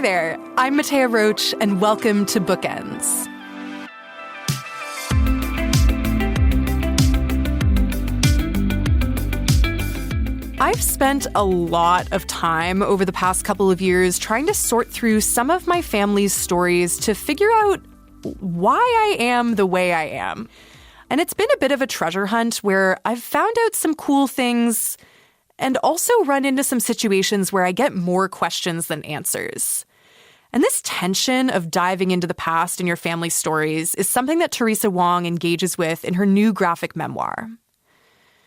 there, I'm Mattea Roach, and welcome to Bookends. I've spent a lot of time over the past couple of years trying to sort through some of my family's stories to figure out why I am the way I am. And it's been a bit of a treasure hunt where I've found out some cool things and also run into some situations where I get more questions than answers. And this tension of diving into the past in your family's stories is something that Teresa Wong engages with in her new graphic memoir.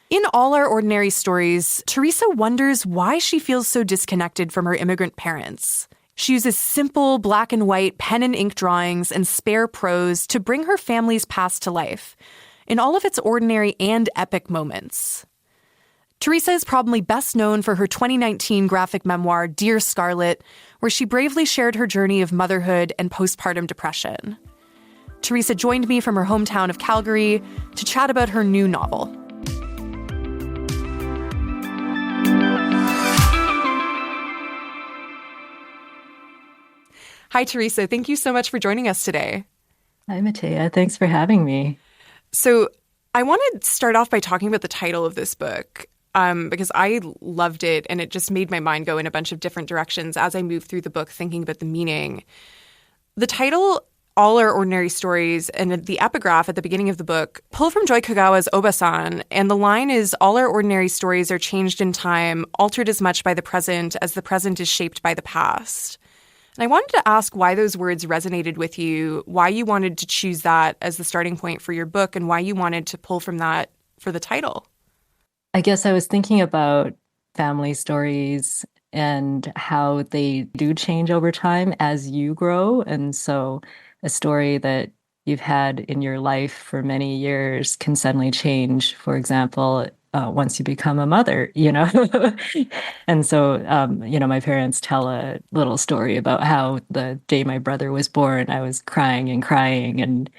In All Our Ordinary Stories, Teresa wonders why she feels so disconnected from her immigrant parents. She uses simple black and white pen and ink drawings and spare prose to bring her family's past to life, in all of its ordinary and epic moments. Teresa is probably best known for her 2019 graphic memoir, Dear Scarlet, where she bravely shared her journey of motherhood and postpartum depression. Teresa joined me from her hometown of Calgary to chat about her new novel. Hi, Teresa. Thank you so much for joining us today. Hi, Mattea. Thanks for having me. So I want to start off by talking about the title of this book. Because I loved it and it just made my mind go in a bunch of different directions as I moved through the book thinking about the meaning. The title, All Our Ordinary Stories, and the epigraph at the beginning of the book pull from Joy Kogawa's Obasan, and the line is, all our ordinary stories are changed in time, altered as much by the present as the present is shaped by the past. And I wanted to ask why those words resonated with you, why you wanted to choose that as the starting point for your book, and why you wanted to pull from that for the title. I guess I was thinking about family stories and how they do change over time as you grow. And so a story that you've had in your life for many years can suddenly change, for example, once you become a mother, And so, my parents tell a little story about how the day my brother was born, I was crying and crying, and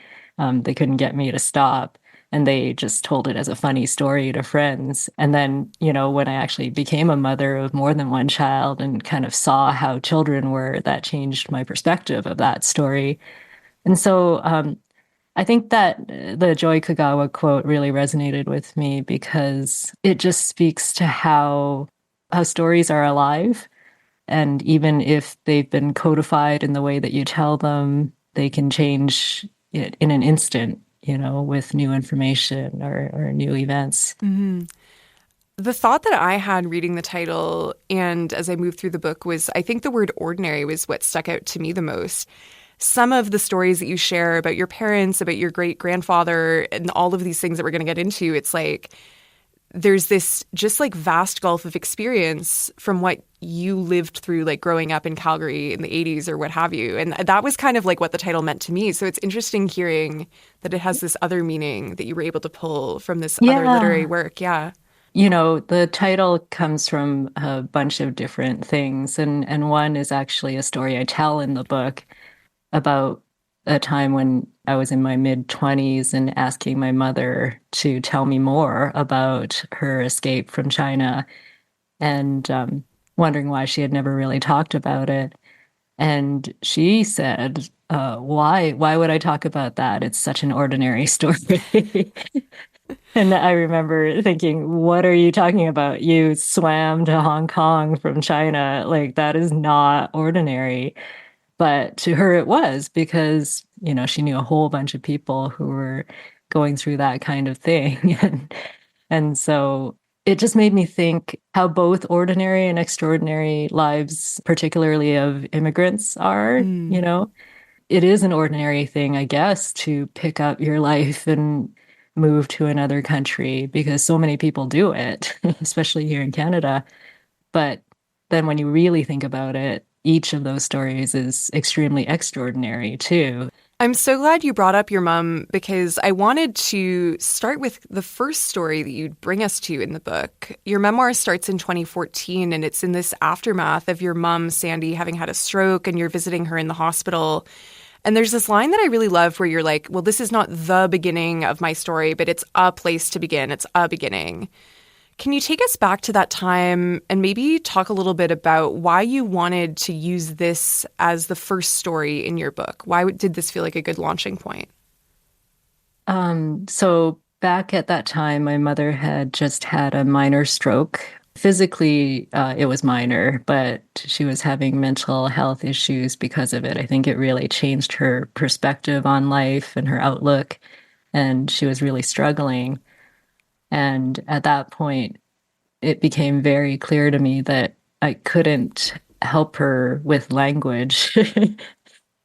they couldn't get me to stop. And they just told it as a funny story to friends. And then, when I actually became a mother of more than one child and kind of saw how children were, that changed my perspective of that story. And so I think that the Joy Kogawa quote really resonated with me because it just speaks to how stories are alive. And even if they've been codified in the way that you tell them, they can change it in an instant, with new information or new events. Mm-hmm. The thought that I had reading the title and as I moved through the book was, I think the word ordinary was what stuck out to me the most. Some of the stories that you share about your parents, about your great-grandfather, and all of these things that we're going to get into, it's like there's this just like vast gulf of experience from what you lived through, like growing up in Calgary in the 80s or what have you. And that was kind of like what the title meant to me. So it's interesting hearing that it has this other meaning that you were able to pull from this other literary work. Yeah. The title comes from a bunch of different things. And one is actually a story I tell in the book about a time when I was in my mid-20s and asking my mother to tell me more about her escape from China and wondering why she had never really talked about it. And she said, why would I talk about that? It's such an ordinary story. And I remember thinking, what are you talking about? You swam to Hong Kong from China. Like, that is not ordinary. But to her, it was because, she knew a whole bunch of people who were going through that kind of thing. And so it just made me think how both ordinary and extraordinary lives, particularly of immigrants, are, It is an ordinary thing, I guess, to pick up your life and move to another country because so many people do it, especially here in Canada. But then when you really think about it, each of those stories is extremely extraordinary, too. I'm so glad you brought up your mom because I wanted to start with the first story that you'd bring us to in the book. Your memoir starts in 2014, and it's in this aftermath of your mom, Sandy, having had a stroke, and you're visiting her in the hospital. And there's this line that I really love where you're like, well, this is not the beginning of my story, but it's a place to begin. It's a beginning. Can you take us back to that time and maybe talk a little bit about why you wanted to use this as the first story in your book? Why did this feel like a good launching point? So back at that time, my mother had just had a minor stroke. Physically, it was minor, but she was having mental health issues because of it. I think it really changed her perspective on life and her outlook, and she was really struggling. And at that point, it became very clear to me that I couldn't help her with language.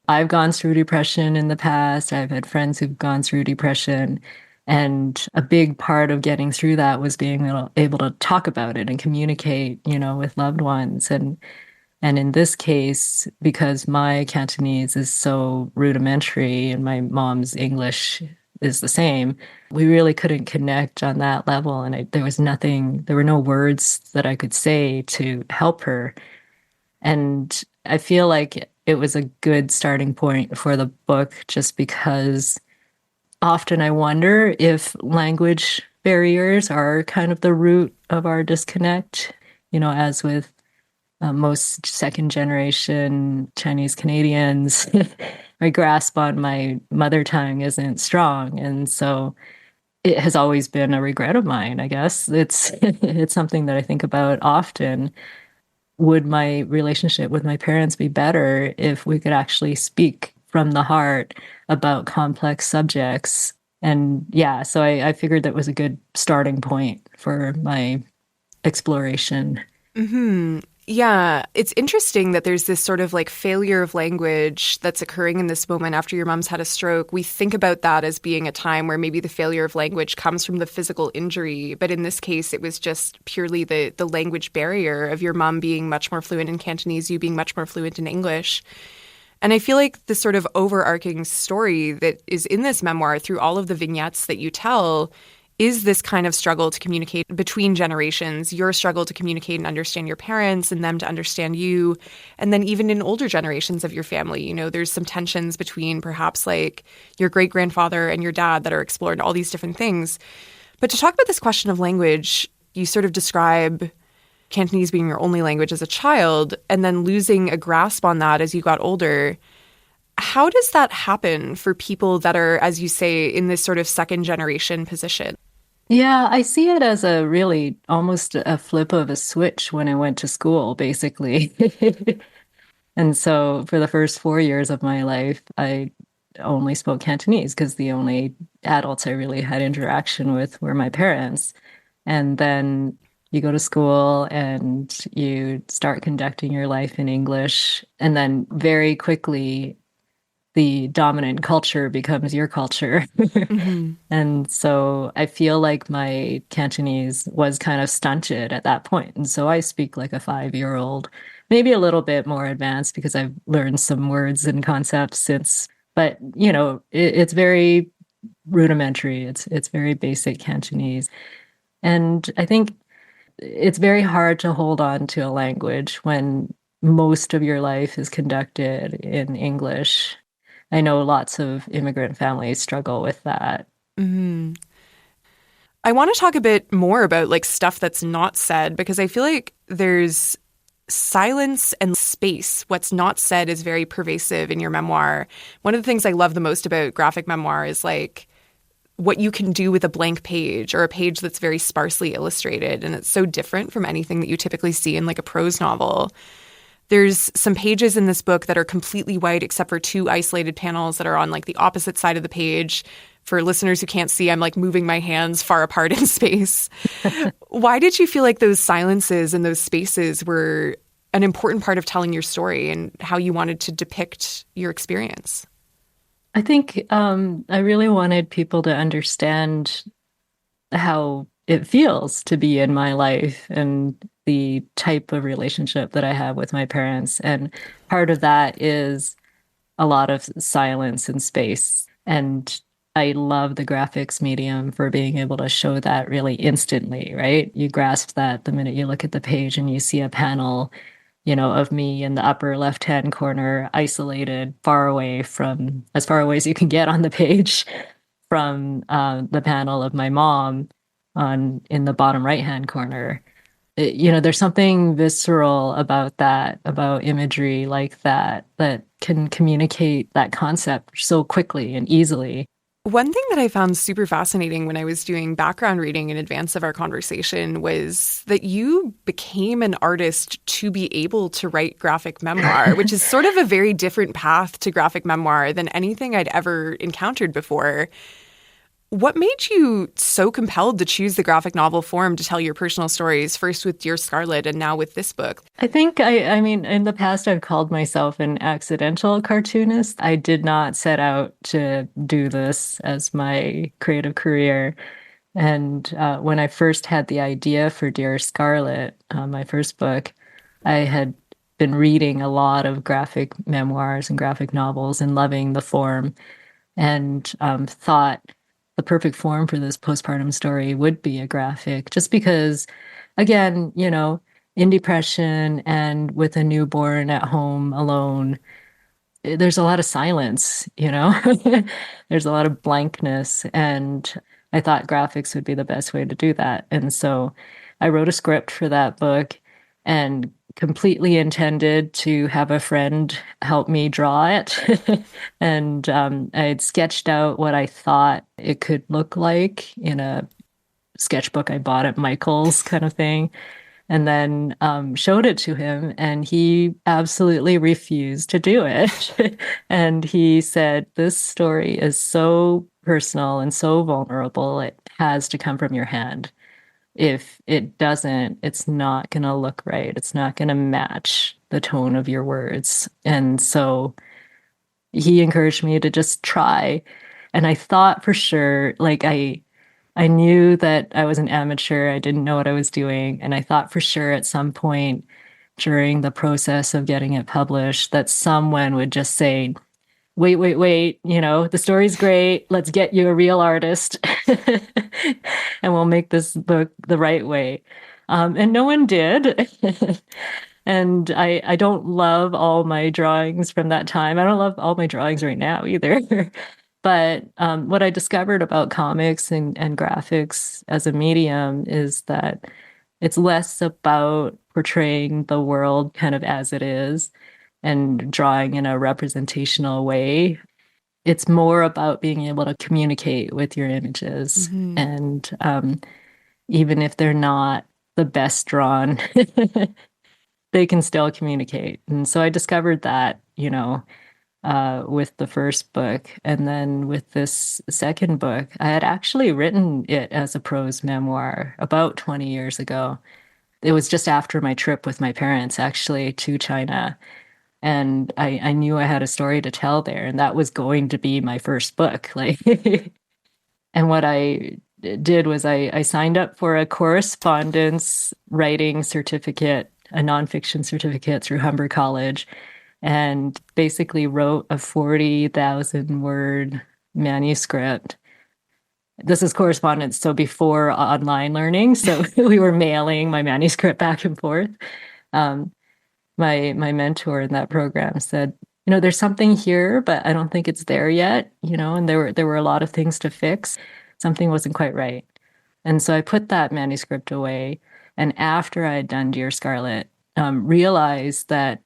I've gone through depression in the past. I've had friends who've gone through depression. And a big part of getting through that was being able to talk about it and communicate, with loved ones. And in this case, because my Cantonese is so rudimentary and my mom's English is the same, we really couldn't connect on that level. And there were no words that I could say to help her. And I feel like it was a good starting point for the book just because often I wonder if language barriers are kind of the root of our disconnect, as with most second generation Chinese Canadians, my grasp on my mother tongue isn't strong. And so it has always been a regret of mine, I guess. It's something that I think about often. Would my relationship with my parents be better if we could actually speak from the heart about complex subjects? And yeah, so I figured that was a good starting point for my exploration. Hmm. Yeah, it's interesting that there's this sort of like failure of language that's occurring in this moment after your mom's had a stroke. We think about that as being a time where maybe the failure of language comes from the physical injury, but in this case, it was just purely the language barrier of your mom being much more fluent in Cantonese, you being much more fluent in English. And I feel like the sort of overarching story that is in this memoir through all of the vignettes that you tell is this kind of struggle to communicate between generations, your struggle to communicate and understand your parents and them to understand you. And then even in older generations of your family, there's some tensions between perhaps like your great-grandfather and your dad that are explored, all these different things. But to talk about this question of language, you sort of describe Cantonese being your only language as a child and then losing a grasp on that as you got older. How does that happen for people that are, as you say, in this sort of second generation position? Yeah, I see it as a really almost a flip of a switch when I went to school, basically. And so for the first 4 years of my life, I only spoke Cantonese because the only adults I really had interaction with were my parents. And then you go to school and you start conducting your life in English. And then very quickly, the dominant culture becomes your culture. Mm-hmm. And so I feel like my Cantonese was kind of stunted at that point. And so I speak like a 5-year-old, maybe a little bit more advanced because I've learned some words and concepts since. But, it's very rudimentary. It's very basic Cantonese. And I think it's very hard to hold on to a language when most of your life is conducted in English. I know lots of immigrant families struggle with that. Mm-hmm. I want to talk a bit more about like stuff that's not said because I feel like there's silence and space. What's not said is very pervasive in your memoir. One of the things I love the most about graphic memoir is like what you can do with a blank page or a page that's very sparsely illustrated. And it's so different from anything that you typically see in like a prose novel. There's some pages in this book that are completely white except for two isolated panels that are on like the opposite side of the page. For listeners who can't see, I'm like moving my hands far apart in space. Why did you feel like those silences and those spaces were an important part of telling your story and how you wanted to depict your experience? I think I really wanted people to understand how it feels to be in my life and the type of relationship that I have with my parents. And part of that is a lot of silence and space. And I love the graphics medium for being able to show that really instantly, right? You grasp that the minute you look at the page and you see a panel, of me in the upper left-hand corner, isolated, as far away as you can get on the page from the panel of my mom. on in the bottom right-hand corner. There's something visceral about that, about imagery like that, that can communicate that concept so quickly and easily. One thing that I found super fascinating when I was doing background reading in advance of our conversation was that you became an artist to be able to write graphic memoir, which is sort of a very different path to graphic memoir than anything I'd ever encountered before. What made you so compelled to choose the graphic novel form to tell your personal stories, first with Dear Scarlet and now with this book? I think I mean, in the past, I've called myself an accidental cartoonist. I did not set out to do this as my creative career. And when I first had the idea for Dear Scarlet, my first book, I had been reading a lot of graphic memoirs and graphic novels and loving the form, and thought the perfect form for this postpartum story would be a graphic, just because, again, in depression and with a newborn at home alone, there's a lot of silence. There's a lot of blankness. And I thought graphics would be the best way to do that. And so I wrote a script for that book and completely intended to have a friend help me draw it. And I had sketched out what I thought it could look like in a sketchbook I bought at Michael's kind of thing, and then showed it to him, and he absolutely refused to do it. And he said, "This story is so personal and so vulnerable, it has to come from your hand. If it doesn't, it's not going to look right. It's not going to match the tone of your words." And so he encouraged me to just try. And I thought for sure, like I knew that I was an amateur. I didn't know what I was doing. And I thought for sure at some point during the process of getting it published that someone would just say, "Wait, wait, wait, the story's great. Let's get you a real artist and we'll make this book the right way." And no one did. And I don't love all my drawings from that time. I don't love all my drawings right now either. But what I discovered about comics and graphics as a medium is that it's less about portraying the world kind of as it is and drawing in a representational way. It's more about being able to communicate with your images. Mm-hmm. And even if they're not the best drawn, they can still communicate. And so I discovered that, with the first book. And then with this second book, I had actually written it as a prose memoir about 20 years ago. It was just after my trip with my parents, actually, to China. And I knew I had a story to tell there, and that was going to be my first book. And what I did was I signed up for a correspondence writing certificate, a nonfiction certificate through Humber College, and basically wrote a 40,000 word manuscript. This is correspondence, so before online learning. So we were mailing my manuscript back and forth. My mentor in that program said, "There's something here, but I don't think it's there yet." And there were a lot of things to fix. Something wasn't quite right. And so I put that manuscript away. And after I had done Dear Scarlet, realized that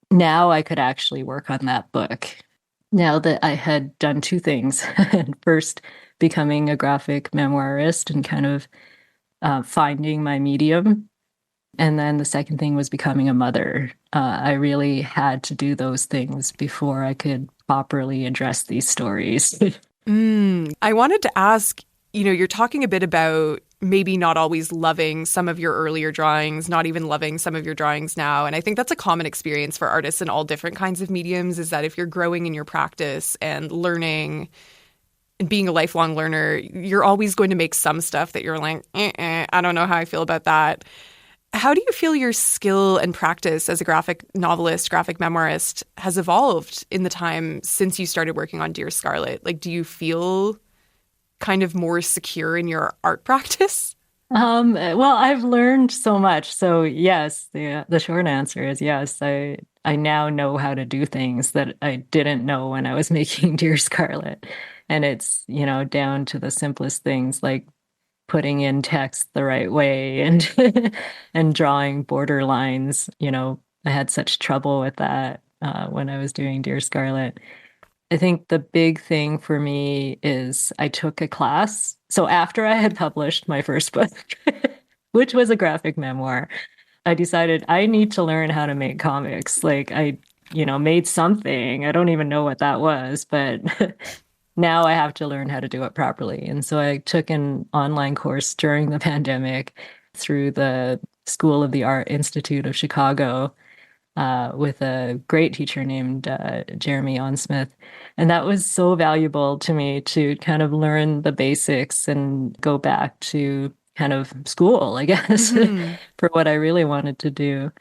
now I could actually work on that book. Now that I had done two things. First, becoming a graphic memoirist and kind of finding my medium. And then the second thing was becoming a mother. I really had to do those things before I could properly address these stories. I wanted to ask, you're talking a bit about maybe not always loving some of your earlier drawings, not even loving some of your drawings now. And I think that's a common experience for artists in all different kinds of mediums, is that if you're growing in your practice and learning and being a lifelong learner, you're always going to make some stuff that you're like, I don't know how I feel about that. How do you feel your skill and practice as a graphic novelist, graphic memoirist has evolved in the time since you started working on Dear Scarlet? Do you feel kind of more secure in your art practice? Well, I've learned so much. So yes, the short answer is yes. I now know how to do things that I didn't know when I was making Dear Scarlet. And it's, down to the simplest things like putting in text the right way and and drawing border lines. I had such trouble with that when I was doing Dear Scarlet. I think the big thing for me is I took a class. So after I had published my first book, which was a graphic memoir, I decided I need to learn how to make comics. Like made something. I don't even know what that was, but now I have to learn how to do it properly. And so I took an online course during the pandemic through the School of the Art Institute of Chicago with a great teacher named Jeremy Onsmith. And that was so valuable to me to kind of learn the basics and go back to kind of school, I guess, for what I really wanted to do.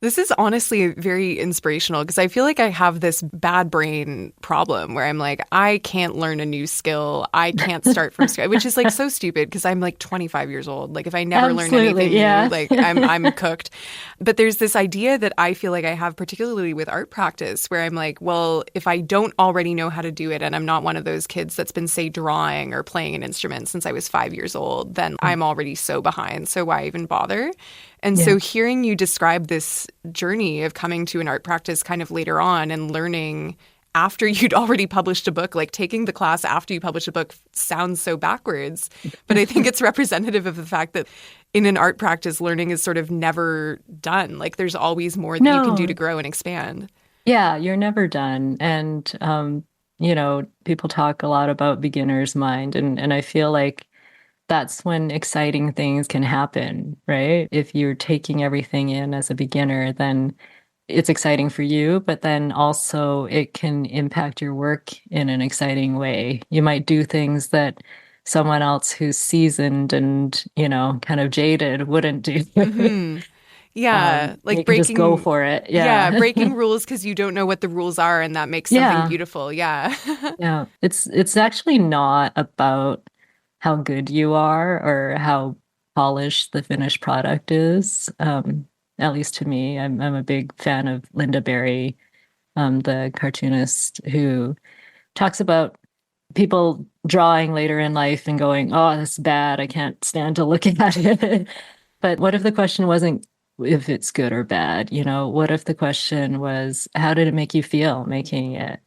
This is honestly very inspirational because I feel like I have this bad brain problem where I'm like, I can't learn a new skill. I can't start from scratch, which is like so stupid because I'm like 25 years old. Like if I never learn anything new, like I'm cooked. But there's this idea that I feel like I have particularly with art practice where I'm like, well, if I don't already know how to do it and I'm not one of those kids that's been, say, drawing or playing an instrument since I was 5 years old, then I'm already so behind. So why even bother? And so hearing you describe this journey of coming to an art practice kind of later on and learning after you'd already published a book, like taking the class after you published a book sounds so backwards. But I think it's representative of the fact that in an art practice, learning is sort of never done. Like there's always more that you can do to grow and expand. Yeah, you're never done. And, people talk a lot about beginner's mind. And I feel like that's when exciting things can happen, right? If you're taking everything in as a beginner, then it's exciting for you, but then also it can impact your work in an exciting way. You might do things that someone else who's seasoned and, kind of jaded wouldn't do. Yeah, like you can breaking, just go for it. Yeah, breaking rules because you don't know what the rules are, and that makes something beautiful. Yeah, yeah. It's actually not about how good you are or how polished the finished product is. At least to me, I'm a big fan of Linda Berry, the cartoonist who talks about people drawing later in life and going, "Oh, that's bad. I can't stand to look at it." But what if the question wasn't if it's good or bad? What if the question was, how did it make you feel making it?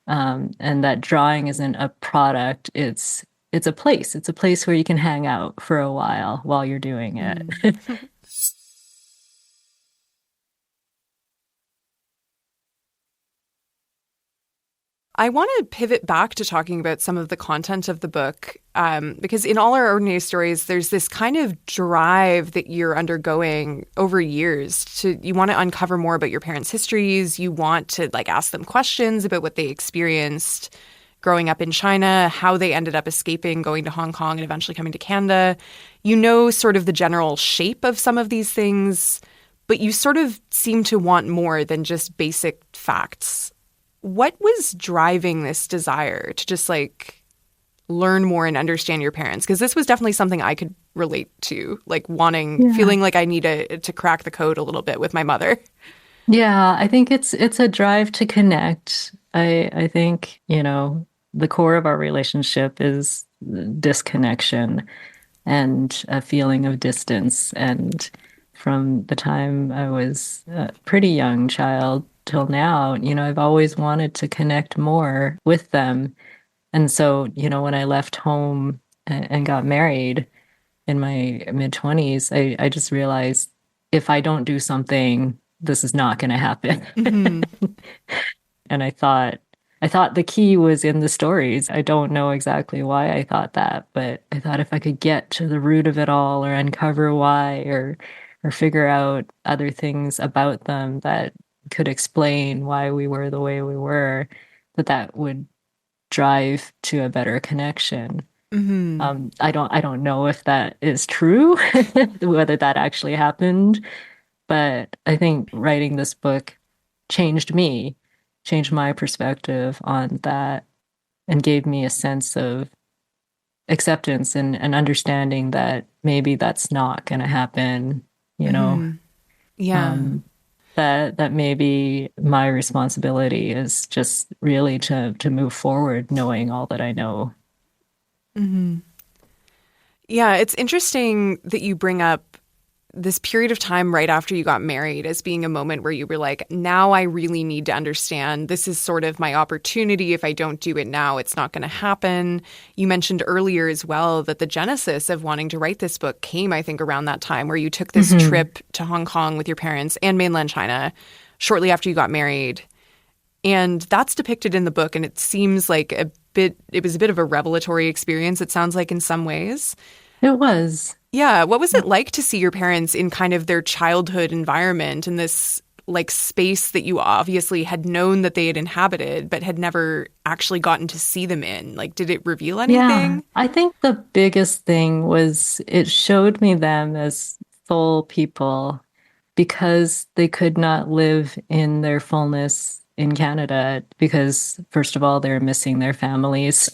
And that drawing isn't a product, it's a place. It's a place where you can hang out for a while you're doing it. I want to pivot back to talking about some of the content of the book, because in All Our Ordinary Stories, there's this kind of drive that you're undergoing over years. You want to uncover more about your parents' histories. You want to ask them questions about what they experienced growing up in China, how they ended up escaping, going to Hong Kong, and eventually coming to Canada. You know sort of the general shape of some of these things, but you sort of seem to want more than just basic facts. What was driving this desire to just learn more and understand your parents? Because this was definitely something I could relate to, feeling like I need to crack the code a little bit with my mother. Yeah, I think it's a drive to connect. I think, the core of our relationship is disconnection and a feeling of distance. And from the time I was a pretty young child till now, I've always wanted to connect more with them. And so, when I left home and got married in my mid-20s, I just realized if I don't do something, this is not going to happen. And I thought the key was in the stories. I don't know exactly why I thought that, but I thought if I could get to the root of it all or uncover why or figure out other things about them that could explain why we were the way we were, that would drive to a better connection. I don't know if that is true, whether that actually happened, but I think writing this book changed me, changed my perspective on that, and gave me a sense of acceptance and understanding that maybe that's not going to happen, Yeah. That maybe my responsibility is just really to move forward knowing all that I know. Yeah, it's interesting that you bring up this period of time right after you got married as being a moment where you were like, now I really need to understand. This is sort of my opportunity. If I don't do it now, it's not going to happen. You mentioned earlier as well that the genesis of wanting to write this book came, I think, around that time where you took this Hmm. trip to Hong Kong with your parents and mainland China shortly after you got married. And that's depicted in the book. And it seems like it was a bit of a revelatory experience, it sounds like, in some ways. It was. Yeah. What was it like to see your parents in kind of their childhood environment in this like space that you obviously had known that they had inhabited, but had never actually gotten to see them in? Like, did it reveal Yeah, anything? I think the biggest thing was it showed me them as full people because they could not live in their fullness in Canada because, first of all, they're missing their families,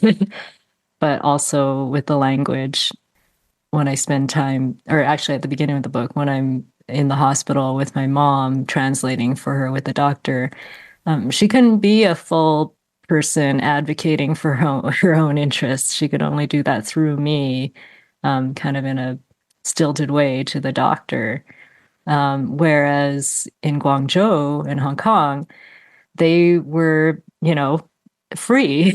but also with the language. When I spend time, or actually at the beginning of the book, when I'm in the hospital with my mom translating for her with the doctor, she couldn't be a full person advocating for her own interests. She could only do that through me, kind of in a stilted way to the doctor. Whereas in Guangzhou in Hong Kong, they were, free.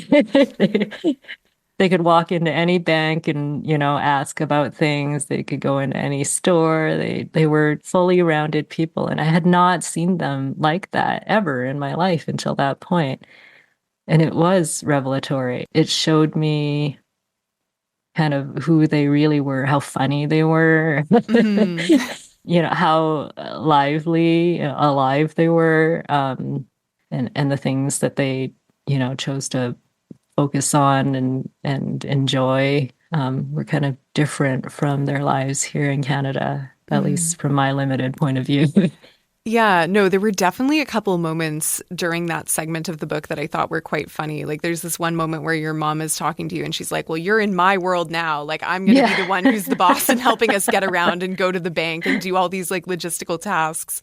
They could walk into any bank and, ask about things. They could go into any store. They were fully rounded people. And I had not seen them like that ever in my life until that point. And it was revelatory. It showed me kind of who they really were, how funny they were, Hmm. how lively, alive they were, and the things that they, chose to focus on and enjoy were kind of different from their lives here in Canada, at Hmm. least from my limited point of view. Yeah, no, there were definitely a couple moments during that segment of the book that I thought were quite funny. Like, there's this one moment where your mom is talking to you and she's like, well, you're in my world now. Like, I'm going to be the Yeah. one who's the boss and helping us get around and go to the bank and do all these like logistical tasks.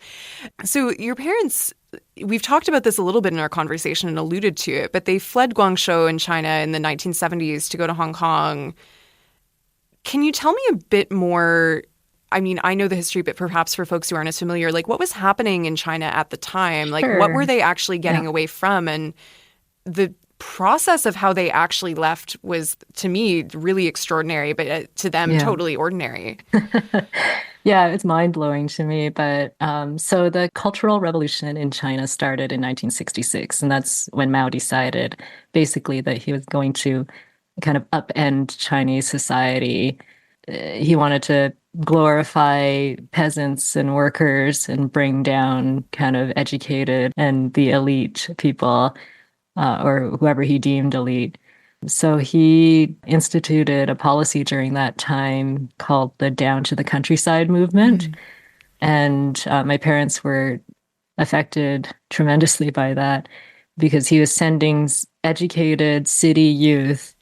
So, your parents, we've talked about this a little bit in our conversation and alluded to it, but they fled Guangzhou in China in the 1970s to go to Hong Kong. Can you tell me a bit more? I mean, I know the history, but perhaps for folks who aren't as familiar, like what was happening in China at the time? Like, what were Sure. they actually Yeah. getting away from? And the process of how they actually left was, to me, really extraordinary, but to them, Yeah. totally ordinary. Yeah, it's mind-blowing to me. But so the Cultural Revolution in China started in 1966, and that's when Mao decided basically that he was going to kind of upend Chinese society. He wanted to glorify peasants and workers and bring down kind of educated and the elite people, or whoever he deemed elite. So he instituted a policy during that time called the Down to the Countryside movement. Mm. And my parents were affected tremendously by that because he was sending educated city youth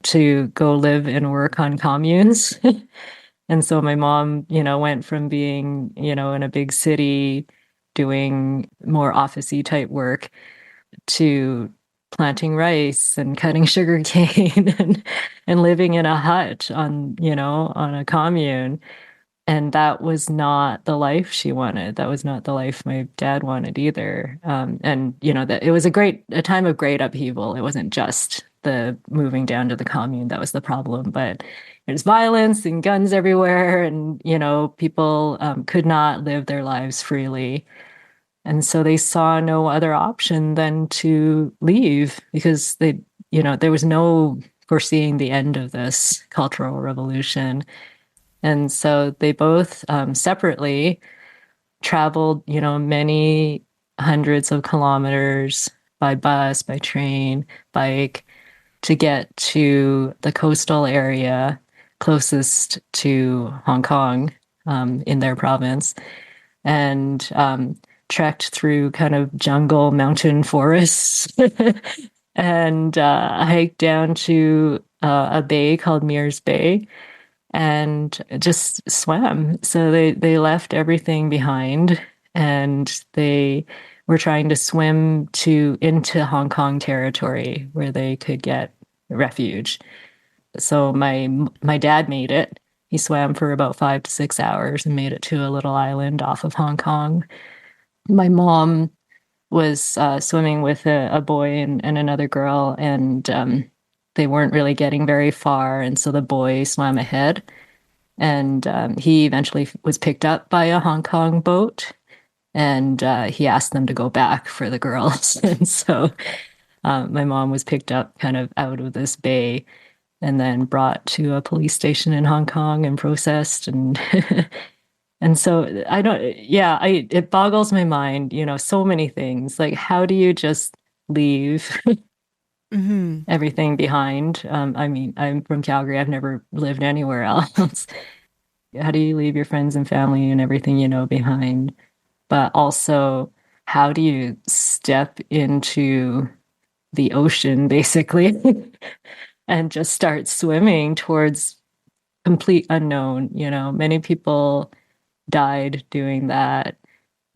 to go live and work on communes. And so my mom, went from being, in a big city doing more officey type work to planting rice and cutting sugar cane and living in a hut on a commune. And that was not the life she wanted. That was not the life my dad wanted either. And that it was a time of great upheaval. It wasn't just the moving down to the commune that was the problem, but there's violence and guns everywhere, and people could not live their lives freely. And so they saw no other option than to leave because there was no foreseeing the end of this cultural revolution. And so they both separately traveled, many hundreds of kilometers by bus, by train, bike to get to the coastal area closest to Hong Kong, in their province, and trekked through kind of jungle mountain forests and hiked down to a bay called Mears Bay and just swam. So they left everything behind and they were trying to swim into Hong Kong territory where they could get refuge. So my dad made it. he swam for about 5 to 6 hours and made it to a little island off of Hong Kong. My mom was swimming with a boy and another girl, and they weren't really getting very far. And so the boy swam ahead, and he eventually was picked up by a Hong Kong boat, and he asked them to go back for the girls. And so my mom was picked up kind of out of this bay and then brought to a police station in Hong Kong and processed. And and so I don't, yeah, it boggles my mind, so many things. Like, how do you just leave Hmm. everything behind? I mean, I'm from Calgary. I've never lived anywhere else. How do you leave your friends and family and everything behind? But also, how do you step into the ocean, basically, and just start swimming towards complete unknown? Many people died doing that.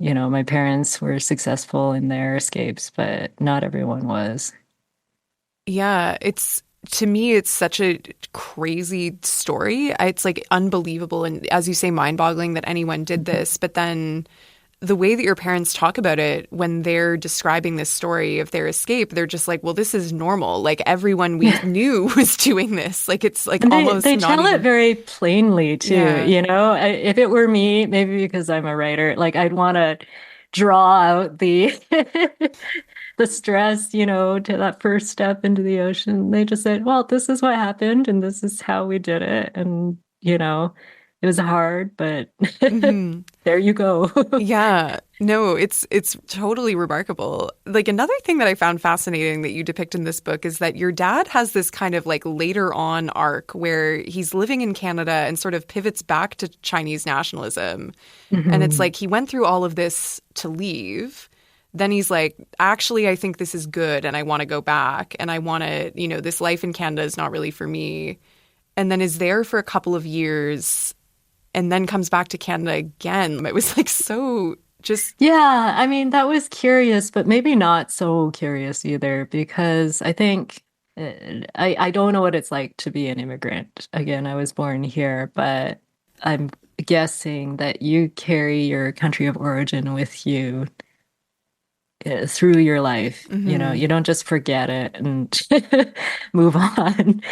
My parents were successful in their escapes, but not everyone was. Yeah, to me, it's such a crazy story. It's like unbelievable. And as you say, mind-boggling that anyone did this. But then the way that your parents talk about it when they're describing this story of their escape, they're just like, well, this is normal. Like everyone we knew was doing this. Like it's like And almost they not tell it even. very plainly too, Yeah. If it were me, maybe because I'm a writer, like I'd want to draw out the the stress, to that first step into the ocean. They just said, well, this is what happened and this is how we did it. And, it was hard, but Hmm. there you go. Yeah. No, it's totally remarkable. Like another thing that I found fascinating that you depict in this book is that your dad has this kind of like later on arc where he's living in Canada and sort of pivots back to Chinese nationalism. And it's Mhm. like he went through all of this to leave. Then he's like, actually, I think this is good and I want to go back and I want to, this life in Canada is not really for me. And then is there for a couple of years and then comes back to Canada again. It was like so just. Yeah, I mean, that was curious, but maybe not so curious either, because I think I don't know what it's like to be an immigrant. Again, I was born here, but I'm guessing that you carry your country of origin with you through your life. Hmm. You don't just forget it and move on.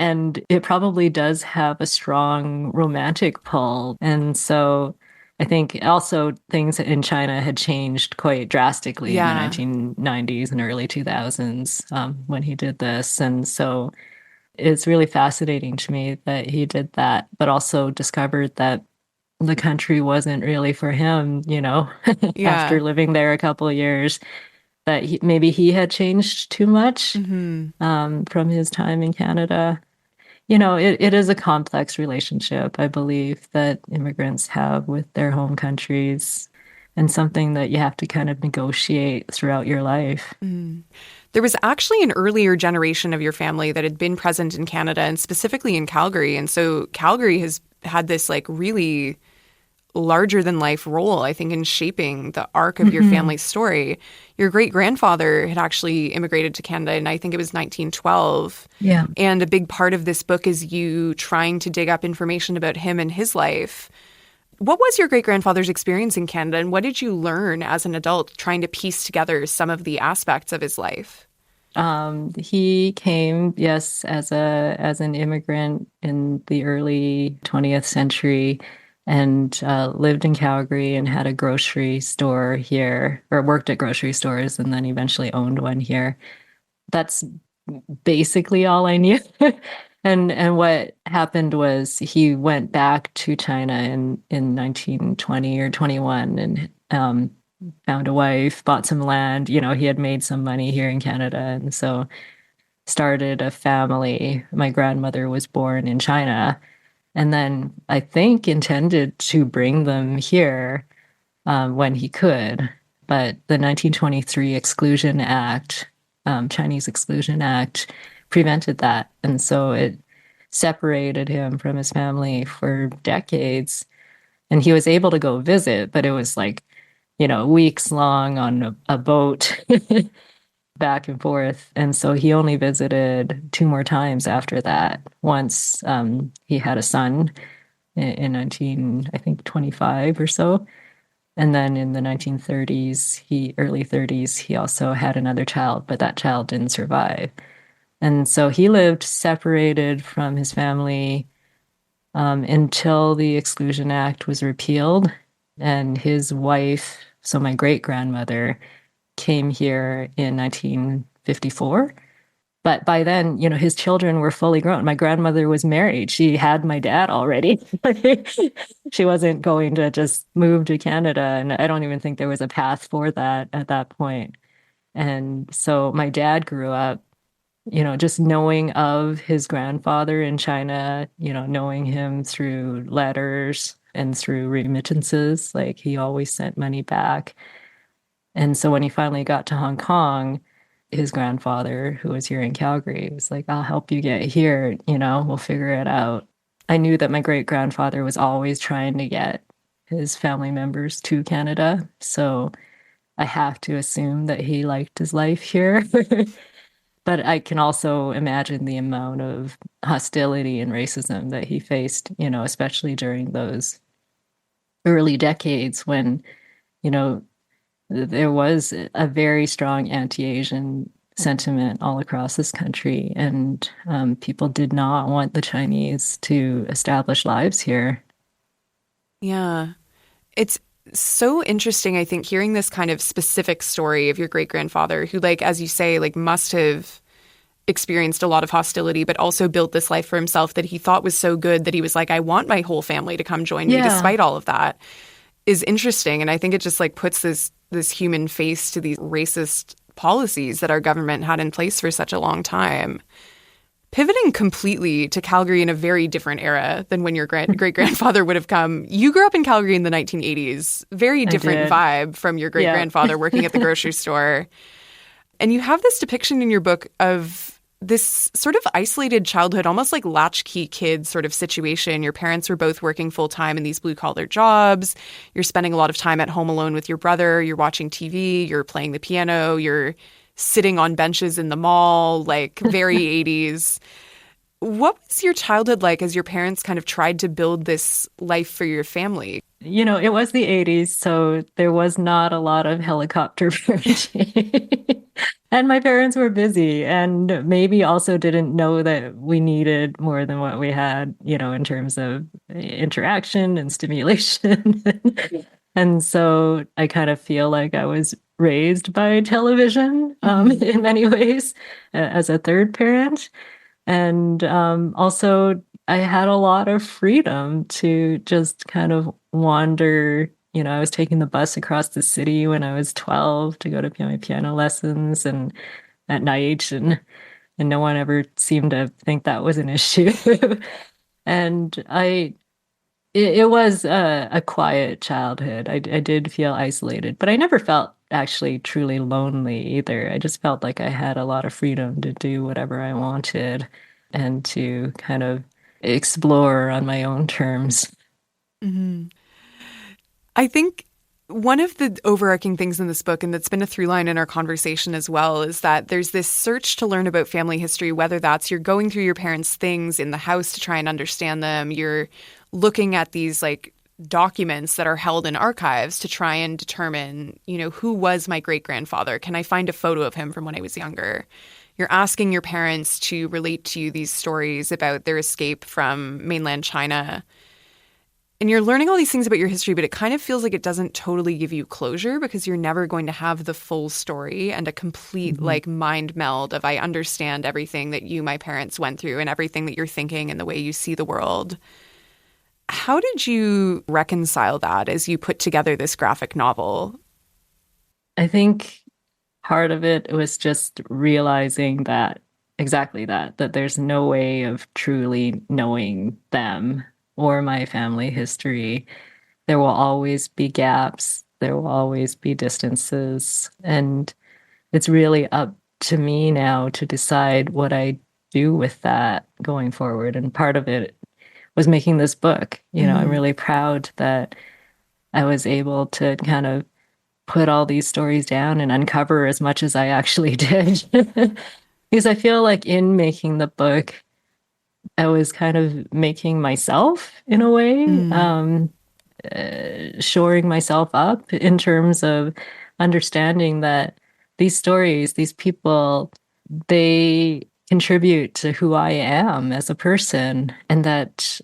And it probably does have a strong romantic pull. And so I think also things in China had changed quite drastically in the Yeah. 1990s and early 2000s when he did this. And so it's really fascinating to me that he did that, but also discovered that the country wasn't really for him, Yeah. after living there a couple of years, that maybe he had changed too much Hmm. from his time in Canada. It is a complex relationship, I believe, that immigrants have with their home countries, and something that you have to kind of negotiate throughout your life. Mm. There was actually an earlier generation of your family that had been present in Canada and specifically in Calgary. And so Calgary has had this like really larger than life role, I think, in shaping the arc of your Hmm. family's story. Your great grandfather had actually immigrated to Canada, and I think it was 1912. Yeah. And a big part of this book is you trying to dig up information about him and his life. What was your great grandfather's experience in Canada, and what did you learn as an adult trying to piece together some of the aspects of his life? He came, yes, as an immigrant in the early 20th century, and lived in Calgary and had a grocery store here, or worked at grocery stores, and then eventually owned one here. That's basically all I knew. And what happened was he went back to China in 1920 or 21 and found a wife, bought some land. He had made some money here in Canada, and so started a family. My grandmother was born in China, and then I think intended to bring them here when he could. But the 1923 Exclusion Act, Chinese Exclusion Act, prevented that. And so it separated him from his family for decades. And he was able to go visit, but it was like, weeks long on a boat. back and forth. And so he only visited two more times after that. Once he had a son in 19, I think 25 or so. And then in the 1930s, early 30s, he also had another child, but that child didn't survive. And so he lived separated from his family until the Exclusion Act was repealed. And his wife, so my great grandmother, came here in 1954. But by then, his children were fully grown. My grandmother was married. She had my dad already. She wasn't going to just move to Canada. And I don't even think there was a path for that at that point. And so my dad grew up, just knowing of his grandfather in China, knowing him through letters and through remittances. Like he always sent money back. And so when he finally got to Hong Kong, his grandfather, who was here in Calgary, was like, I'll help you get here, we'll figure it out. I knew that my great grandfather was always trying to get his family members to Canada. So I have to assume that he liked his life here. But I can also imagine the amount of hostility and racism that he faced, especially during those early decades when, there was a very strong anti-Asian sentiment all across this country, and people did not want the Chinese to establish lives here. Yeah. It's so interesting, I think, hearing this kind of specific story of your great-grandfather who, like, as you say, like, must have experienced a lot of hostility, but also built this life for himself that he thought was so good that he was like, I want my whole family to come join me despite all of that, is interesting. And I think it just, like, puts this human face to these racist policies that our government had in place for such a long time. Pivoting completely to Calgary in a very different era than when your great-grandfather would have come. You grew up in Calgary in the 1980s. Very different vibe from your great-grandfather working at the grocery store. And you have this depiction in your book of this sort of isolated childhood, almost like latchkey kid sort of situation. Your parents were both working full-time in these blue-collar jobs. You're spending a lot of time at home alone with your brother. You're watching TV. You're playing the piano. You're sitting on benches in the mall, like very 80s. What was your childhood like as your parents kind of tried to build this life for your family? It was the 80s, so there was not a lot of helicopter parenting. And my parents were busy and maybe also didn't know that we needed more than what we had, in terms of interaction and stimulation. And so I kind of feel like I was raised by television in many ways as a third parent. And also, I had a lot of freedom to just kind of wander. I was taking the bus across the city when I was 12 to go to my piano lessons and at night, and no one ever seemed to think that was an issue. And it was a quiet childhood. I did feel isolated, but I never felt actually truly lonely either. I just felt like I had a lot of freedom to do whatever I wanted and to kind of explore on my own terms. Mm-hmm. I think one of the overarching things in this book, and that's been a through line in our conversation as well, is that there's this search to learn about family history, whether that's you're going through your parents' things in the house to try and understand them, you're looking at these like documents that are held in archives to try and determine, who was my great-grandfather? Can I find a photo of him from when I was younger? You're asking your parents to relate to you these stories about their escape from mainland China. And you're learning all these things about your history, but it kind of feels like it doesn't totally give you closure because you're never going to have the full story and a complete like mind meld of I understand everything that you, my parents, went through and everything that you're thinking and the way you see the world. How did you reconcile that as you put together this graphic novel? I think part of it was just realizing that exactly that there's no way of truly knowing them or my family history. There will always be gaps. There will always be distances. And it's really up to me now to decide what I do with that going forward. And part of it was making this book. I'm really proud that I was able to kind of put all these stories down and uncover as much as I actually did. Because I feel like in making the book, I was kind of making myself in a way, shoring myself up in terms of understanding that these stories, these people, they contribute to who I am as a person, and that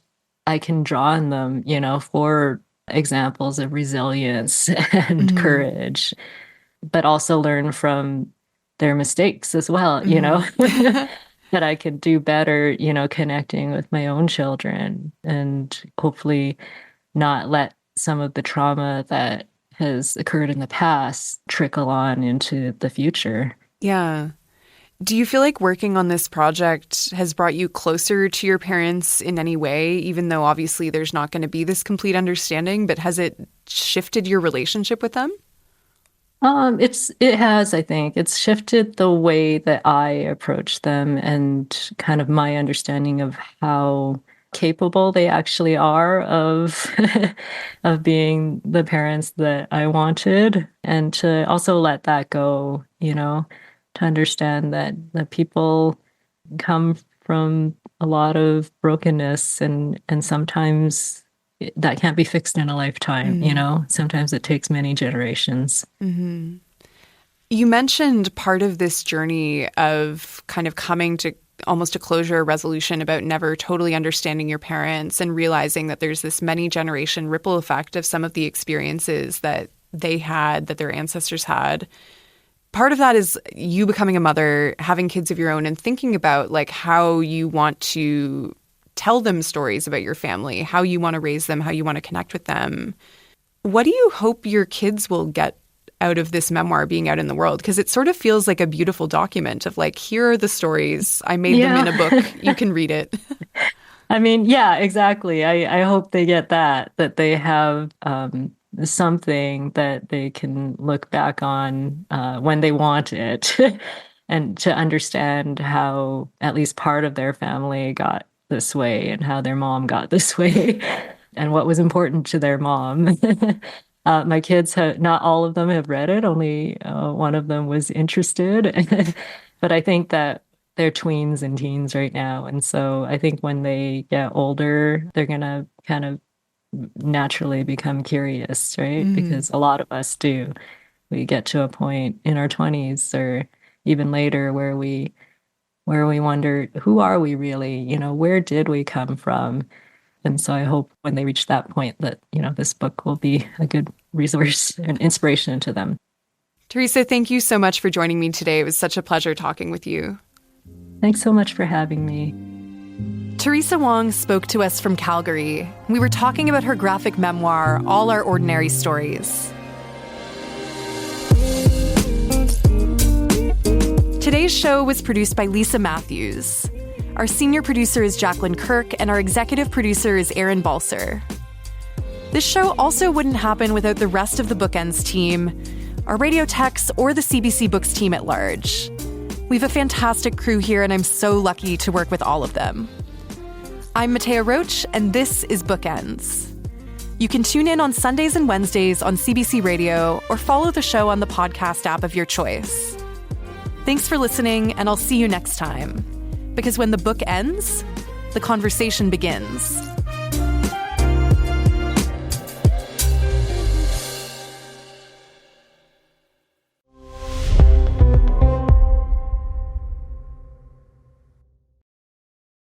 I can draw on them, for examples of resilience and courage, but also learn from their mistakes as well, that I could do better, connecting with my own children, and hopefully not let some of the trauma that has occurred in the past trickle on into the future. Yeah. Do you feel like working on this project has brought you closer to your parents in any way, even though obviously there's not going to be this complete understanding, but has it shifted your relationship with them? It has, I think. It's shifted the way that I approach them and kind of my understanding of how capable they actually are of of being the parents that I wanted, and to also let that go, to understand that people come from a lot of brokenness, and sometimes that can't be fixed in a lifetime, Sometimes it takes many generations. Mm-hmm. You mentioned part of this journey of kind of coming to almost a closure or resolution about never totally understanding your parents and realizing that there's this many generation ripple effect of some of the experiences that they had, that their ancestors had. Part of that is you becoming a mother, having kids of your own, and thinking about like how you want to tell them stories about your family, how you want to raise them, how you want to connect with them. What do you hope your kids will get out of this memoir being out in the world? Because it sort of feels like a beautiful document of like, here are the stories. I made them in a book. You can read it. I mean, yeah, exactly. I hope they get that they have something that they can look back on when they want it and to understand how at least part of their family got this way and how their mom got this way and what was important to their mom. My kids not all of them have read it. Only one of them was interested. But I think that they're tweens and teens right now. And so I think when they get older, they're going to kind of naturally become curious, right? Mm-hmm. Because a lot of us do. We get to a point in our 20s or even later where we wonder, who are we really? Where did we come from? And so I hope when they reach that point that, this book will be a good resource and inspiration to them. Teresa, thank you so much for joining me today. It was such a pleasure talking with you. Thanks so much for having me. Teresa Wong spoke to us from Calgary. We were talking about her graphic memoir, All Our Ordinary Stories. Today's show was produced by Lisa Matthews. Our senior producer is Jacqueline Kirk, and our executive producer is Aaron Balser. This show also wouldn't happen without the rest of the Bookends team, our radio techs, or the CBC Books team at large. We have a fantastic crew here, and I'm so lucky to work with all of them. I'm Mattea Roach, and this is Bookends. You can tune in on Sundays and Wednesdays on CBC Radio or follow the show on the podcast app of your choice. Thanks for listening, and I'll see you next time. Because when the book ends, the conversation begins.